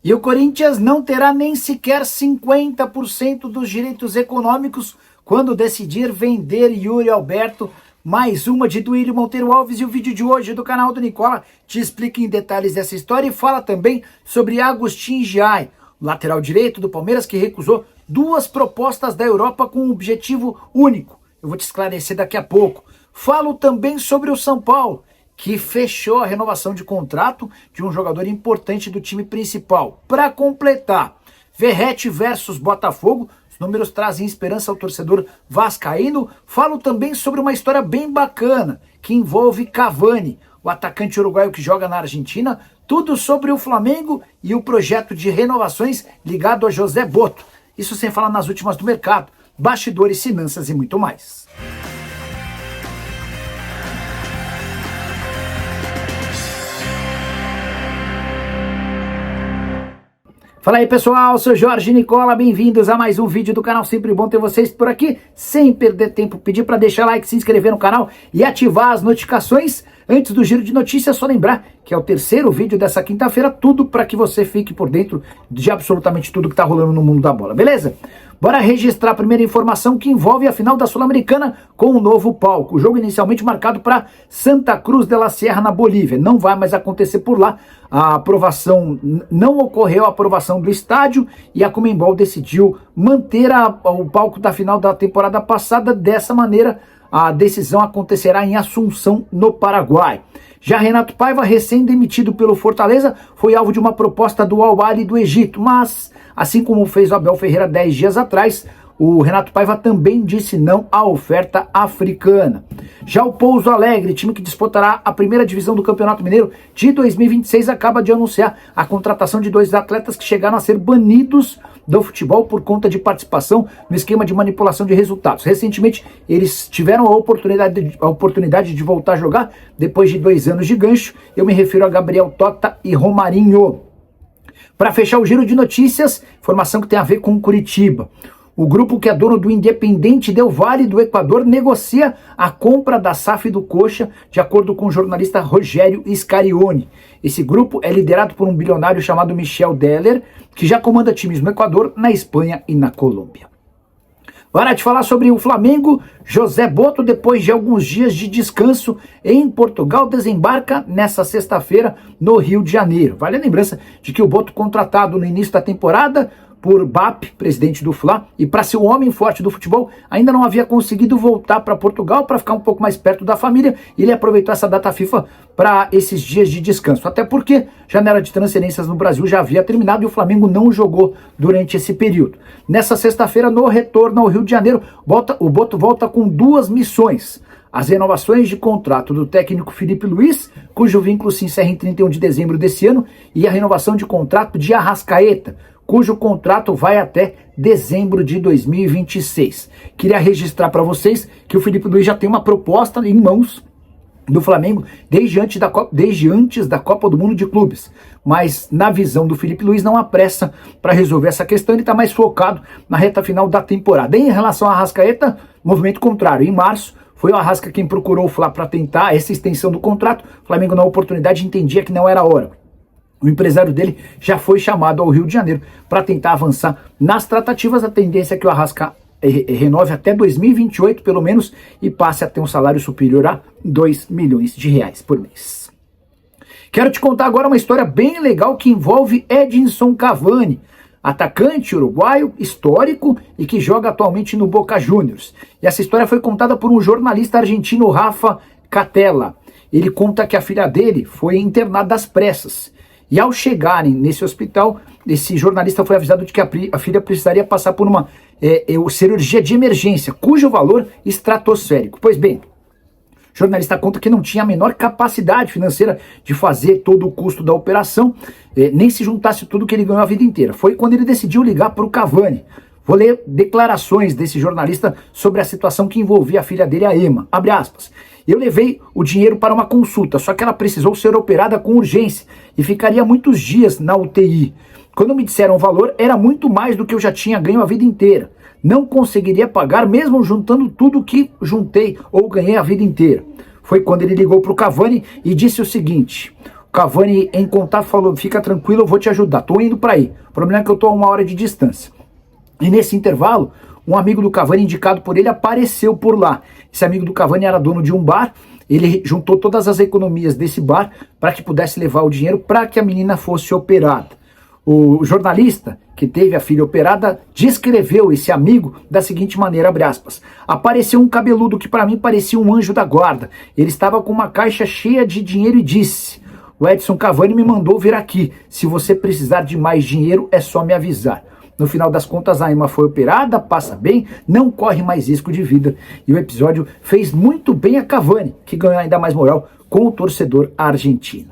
E o Corinthians não terá nem sequer 50% dos direitos econômicos quando decidir vender Yuri Alberto. Mais uma de Duílio Monteiro Alves, e o vídeo de hoje do canal do Nicola te explica em detalhes essa história e fala também sobre Agustin Giai, lateral direito do Palmeiras, que recusou duas propostas da Europa com um objetivo único. Eu vou te esclarecer daqui a pouco. Falo também sobre o São Paulo, que fechou a renovação de contrato de um jogador importante do time principal. Para completar, Verratti versus Botafogo, os números trazem esperança ao torcedor vascaíno. Falo também sobre uma história bem bacana, que envolve Cavani, o atacante uruguaio que joga na Argentina, tudo sobre o Flamengo e o projeto de renovações ligado a José Botto. Isso sem falar nas últimas do mercado, bastidores, finanças e muito mais. Fala aí pessoal, sou Jorge Nicola, bem-vindos a mais um vídeo do canal, sempre bom ter vocês por aqui. Sem perder tempo, pedir para deixar like, se inscrever no canal e ativar as notificações. Antes do giro de notícias, só lembrar que é o terceiro vídeo dessa quinta-feira, tudo para que você fique por dentro de absolutamente tudo que tá rolando no mundo da bola, beleza? Bora registrar a primeira informação que envolve a final da Sul-Americana com um novo palco. O jogo inicialmente marcado para Santa Cruz de la Sierra, na Bolívia. Não vai mais acontecer por lá. A aprovação, não ocorreu a aprovação do estádio e a Conmebol decidiu manter o palco da final da temporada passada. Dessa maneira, a decisão acontecerá em Assunção, no Paraguai. Já Renato Paiva, recém-demitido pelo Fortaleza, foi alvo de uma proposta do Al Ahly do Egito, mas, assim como fez o Abel Ferreira 10 dias atrás, o Renato Paiva também disse não à oferta africana. Já o Pouso Alegre, time que disputará a primeira divisão do Campeonato Mineiro de 2026, acaba de anunciar a contratação de dois atletas que chegaram a ser banidos do futebol por conta de participação no esquema de manipulação de resultados. Recentemente, eles tiveram a oportunidade de voltar a jogar depois de 2 anos de gancho. Eu me refiro a Gabriel Tota e Romarinho. Para fechar o giro de notícias, informação que tem a ver com Curitiba. O grupo que é dono do Independente Del Valle do Equador negocia a compra da SAF do Coxa, de acordo com o jornalista Rogério Scarione. Esse grupo é liderado por um bilionário chamado Michel Deller, que já comanda times no Equador, na Espanha e na Colômbia. Hora de falar sobre o Flamengo. José Botto, depois de alguns dias de descanso em Portugal, desembarca nessa sexta-feira no Rio de Janeiro. Vale a lembrança de que o Botto, contratado no início da temporada por BAP, presidente do Fla, e para ser o homem forte do futebol, ainda não havia conseguido voltar para Portugal para ficar um pouco mais perto da família, e ele aproveitou essa data FIFA para esses dias de descanso, até porque a janela de transferências no Brasil já havia terminado e o Flamengo não jogou durante esse período. Nessa sexta-feira, no retorno ao Rio de Janeiro, o Botto volta com 2 missões. As renovações de contrato do técnico Felipe Luiz, cujo vínculo se encerra em 31 de dezembro desse ano, e a renovação de contrato de Arrascaeta, cujo contrato vai até dezembro de 2026. Queria registrar para vocês que o Felipe Luiz já tem uma proposta em mãos do Flamengo desde antes da Copa do Mundo de Clubes. Mas na visão do Felipe Luiz não há pressa para resolver essa questão, ele está mais focado na reta final da temporada. Em relação a Arrascaeta, movimento contrário. Em março, foi o Arrasca quem procurou o Fla para tentar essa extensão do contrato. O Flamengo, na oportunidade, entendia que não era hora. O empresário dele já foi chamado ao Rio de Janeiro para tentar avançar nas tratativas. A tendência é que o Arrasca renove até 2028, pelo menos, e passe a ter um salário superior a 2 milhões de reais por mês. Quero te contar agora uma história bem legal que envolve Edinson Cavani, atacante uruguaio histórico e que joga atualmente no Boca Juniors. E essa história foi contada por um jornalista argentino, Rafa Catella. Ele conta que a filha dele foi internada às pressas. E ao chegarem nesse hospital, esse jornalista foi avisado de que a filha precisaria passar por uma cirurgia de emergência, cujo valor estratosférico. Pois bem, o jornalista conta que não tinha a menor capacidade financeira de fazer todo o custo da operação, nem se juntasse tudo que ele ganhou a vida inteira. Foi quando ele decidiu ligar para o Cavani. Vou ler declarações desse jornalista sobre a situação que envolvia a filha dele, a Emma. Abre aspas. Eu levei o dinheiro para uma consulta, só que ela precisou ser operada com urgência e ficaria muitos dias na UTI. Quando me disseram o valor, era muito mais do que eu já tinha ganho a vida inteira. Não conseguiria pagar mesmo juntando tudo que juntei ou ganhei a vida inteira. Foi quando ele ligou para o Cavani e disse o seguinte: Cavani, em contato, falou: fica tranquilo, eu vou te ajudar, tô indo para aí. O problema é que eu tô a 1 hora de distância. E nesse intervalo, um amigo do Cavani, indicado por ele, apareceu por lá. Esse amigo do Cavani era dono de um bar, ele juntou todas as economias desse bar para que pudesse levar o dinheiro para que a menina fosse operada. O jornalista que teve a filha operada descreveu esse amigo da seguinte maneira, abre aspas: apareceu um cabeludo que para mim parecia um anjo da guarda. Ele estava com uma caixa cheia de dinheiro e disse: o Edson Cavani me mandou vir aqui. Se você precisar de mais dinheiro, é só me avisar. No final das contas, a Emma foi operada, passa bem, não corre mais risco de vida. E o episódio fez muito bem a Cavani, que ganhou ainda mais moral com o torcedor argentino.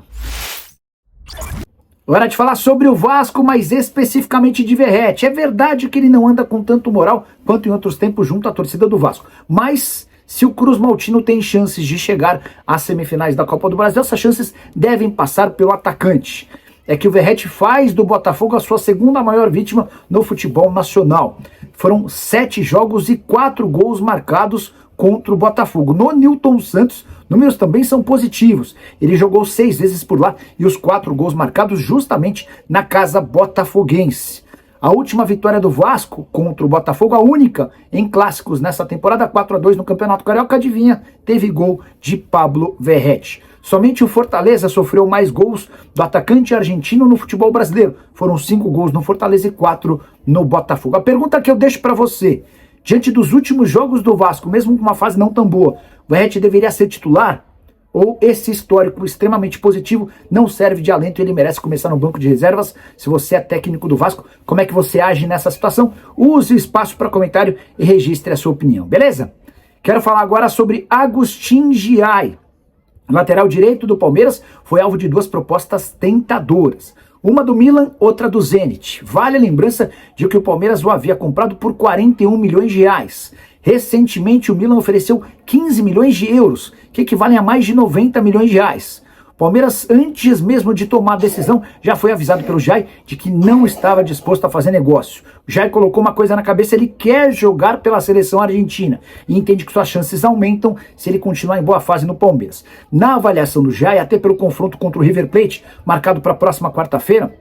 Hora de falar sobre o Vasco, mas especificamente de Verratti. É verdade que ele não anda com tanto moral quanto em outros tempos junto à torcida do Vasco. Mas se o Cruz Maltino tem chances de chegar às semifinais da Copa do Brasil, essas chances devem passar pelo atacante. É que o Verratti faz do Botafogo a sua segunda maior vítima no futebol nacional. Foram 7 jogos e 4 gols marcados contra o Botafogo. No Nilton Santos, números também são positivos. Ele jogou 6 vezes por lá e os 4 gols marcados justamente na casa botafoguense. A última vitória do Vasco contra o Botafogo, a única em clássicos nessa temporada, 4-2 no Campeonato Carioca, adivinha, teve gol de Pablo Verratti. Somente o Fortaleza sofreu mais gols do atacante argentino no futebol brasileiro. Foram 5 gols no Fortaleza e 4 no Botafogo. A pergunta que eu deixo para você: diante dos últimos jogos do Vasco, mesmo com uma fase não tão boa, o Verratti deveria ser titular? Ou esse histórico extremamente positivo não serve de alento e ele merece começar no banco de reservas? Se você é técnico do Vasco, como é que você age nessa situação? Use o espaço para comentário e registre a sua opinião, beleza? Quero falar agora sobre Agustin Giai. Lateral direito do Palmeiras foi alvo de 2 propostas tentadoras. Uma do Milan, outra do Zenit. Vale a lembrança de que o Palmeiras o havia comprado por 41 milhões de reais. Recentemente, o Milan ofereceu 15 milhões de euros, que equivalem a mais de 90 milhões de reais. O Palmeiras, antes mesmo de tomar a decisão, já foi avisado pelo Giai de que não estava disposto a fazer negócio. O Giai colocou uma coisa na cabeça: ele quer jogar pela seleção argentina e entende que suas chances aumentam se ele continuar em boa fase no Palmeiras. Na avaliação do Giai, até pelo confronto contra o River Plate, marcado para a próxima quarta-feira,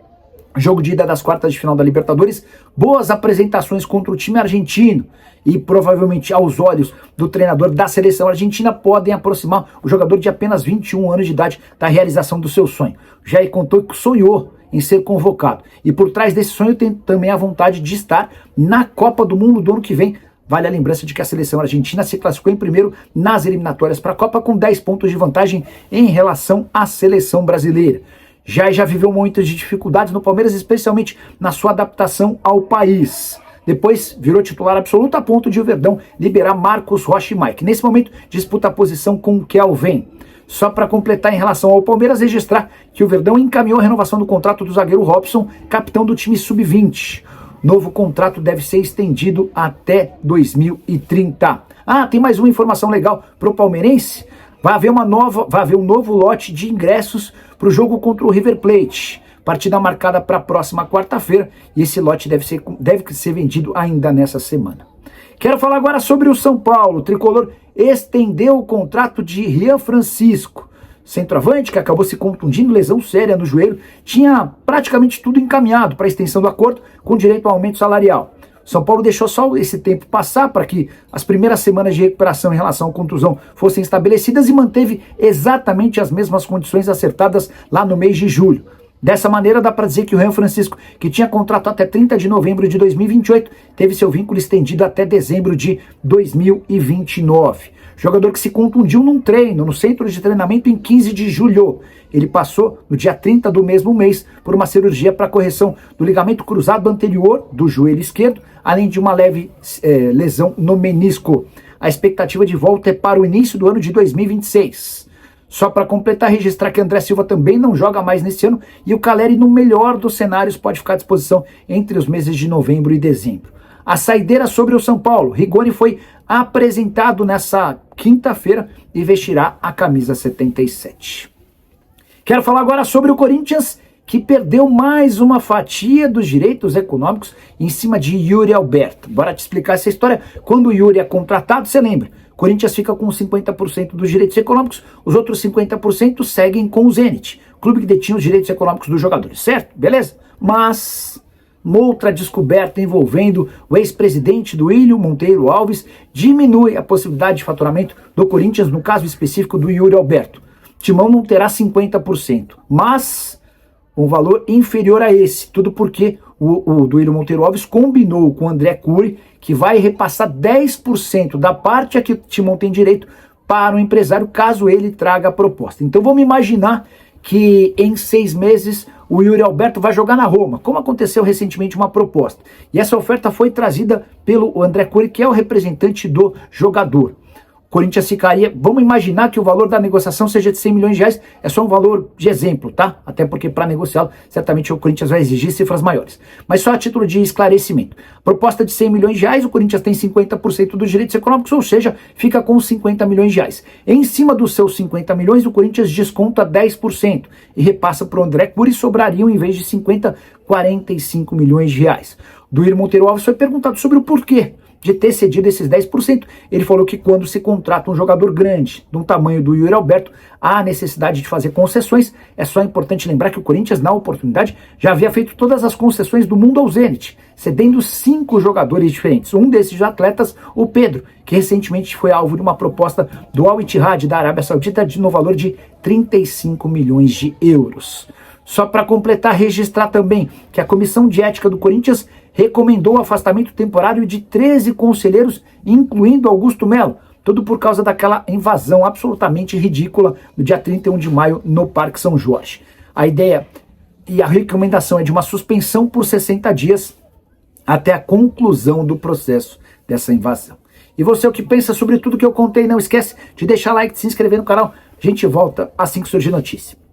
jogo de ida das quartas de final da Libertadores, boas apresentações contra o time argentino e provavelmente aos olhos do treinador da seleção argentina podem aproximar o jogador de apenas 21 anos de idade da realização do seu sonho. Jair contou que sonhou em ser convocado e por trás desse sonho tem também a vontade de estar na Copa do Mundo do ano que vem. Vale a lembrança de que a seleção argentina se classificou em primeiro nas eliminatórias para a Copa com 10 pontos de vantagem em relação à seleção brasileira. Já viveu muitas dificuldades no Palmeiras, especialmente na sua adaptação ao país. Depois virou titular absoluto a ponto de o Verdão liberar Marcos Rocha e Mike. Nesse momento disputa a posição com o Kelvin. Só para completar em relação ao Palmeiras, registrar que o Verdão encaminhou a renovação do contrato do zagueiro Robson, capitão do time sub-20. Novo contrato deve ser estendido até 2030. Ah, tem mais uma informação legal para o palmeirense. Vai haver um novo lote de ingressos para o jogo contra o River Plate. Partida marcada para a próxima quarta-feira e esse lote deve ser vendido ainda nessa semana. Quero falar agora sobre o São Paulo. O tricolor estendeu o contrato de Rian Francisco. Centroavante, que acabou se contundindo, lesão séria no joelho, tinha praticamente tudo encaminhado para a extensão do acordo com direito ao aumento salarial. São Paulo deixou só esse tempo passar para que as primeiras semanas de recuperação em relação à contusão fossem estabelecidas e manteve exatamente as mesmas condições acertadas lá no mês de julho. Dessa maneira, dá para dizer que o Rian Francisco, que tinha contrato até 30 de novembro de 2028, teve seu vínculo estendido até dezembro de 2029. Jogador que se contundiu num treino no centro de treinamento em 15 de julho. Ele passou no dia 30 do mesmo mês por uma cirurgia para correção do ligamento cruzado anterior do joelho esquerdo, além de uma leve lesão no menisco. A expectativa de volta é para o início do ano de 2026. Só para completar, registrar que André Silva também não joga mais nesse ano e o Caleri, no melhor dos cenários, pode ficar à disposição entre os meses de novembro e dezembro. A saideira sobre o São Paulo: Rigoni foi apresentado nessa quinta-feira e vestirá a camisa 77. Quero falar agora sobre o Corinthians, que perdeu mais uma fatia dos direitos econômicos em cima de Yuri Alberto. Bora te explicar essa história. Quando o Yuri é contratado, você lembra, Corinthians fica com 50% dos direitos econômicos, os outros 50% seguem com o Zenit. clube que detinha os direitos econômicos dos jogadores, certo? Beleza? Mas uma outra descoberta envolvendo o ex-presidente do Duílio Monteiro Alves diminui a possibilidade de faturamento do Corinthians, no caso específico do Yuri Alberto. Timão não terá 50%, mas um valor inferior a esse, tudo porque o Duílio Monteiro Alves combinou com o André Cury que vai repassar 10% da parte a que o Timão tem direito para o empresário, caso ele traga a proposta. Então vamos imaginar que em 6 meses o Yuri Alberto vai jogar na Roma, como aconteceu recentemente uma proposta. E essa oferta foi trazida pelo André Cury, que é o representante do jogador. O Corinthians ficaria, vamos imaginar que o valor da negociação seja de 100 milhões de reais, é só um valor de exemplo, tá? Até porque para negociá-lo, certamente o Corinthians vai exigir cifras maiores. Mas só a título de esclarecimento. Proposta de 100 milhões de reais, o Corinthians tem 50% dos direitos econômicos, ou seja, fica com 50 milhões de reais. Em cima dos seus 50 milhões, o Corinthians desconta 10% e repassa para o André Cury, sobrariam, em vez de 50, 45 milhões de reais. Duílio Monteiro Alves foi perguntado sobre o porquê de ter cedido esses 10%. Ele falou que quando se contrata um jogador grande, do tamanho do Yuri Alberto, há necessidade de fazer concessões. É só importante lembrar que o Corinthians, na oportunidade, já havia feito todas as concessões do mundo ao Zenit, cedendo 5 jogadores diferentes. Um desses atletas, o Pedro, que recentemente foi alvo de uma proposta do Al Ittihad da Arábia Saudita no valor de 35 milhões de euros. Só para completar, registrar também que a Comissão de Ética do Corinthians recomendou o afastamento temporário de 13 conselheiros, incluindo Augusto Melo, tudo por causa daquela invasão absolutamente ridícula no dia 31 de maio no Parque São Jorge. A ideia e a recomendação é de uma suspensão por 60 dias até a conclusão do processo dessa invasão. E você, o que pensa sobre tudo que eu contei, não esquece de deixar like, de se inscrever no canal. A gente volta assim que surgir notícia.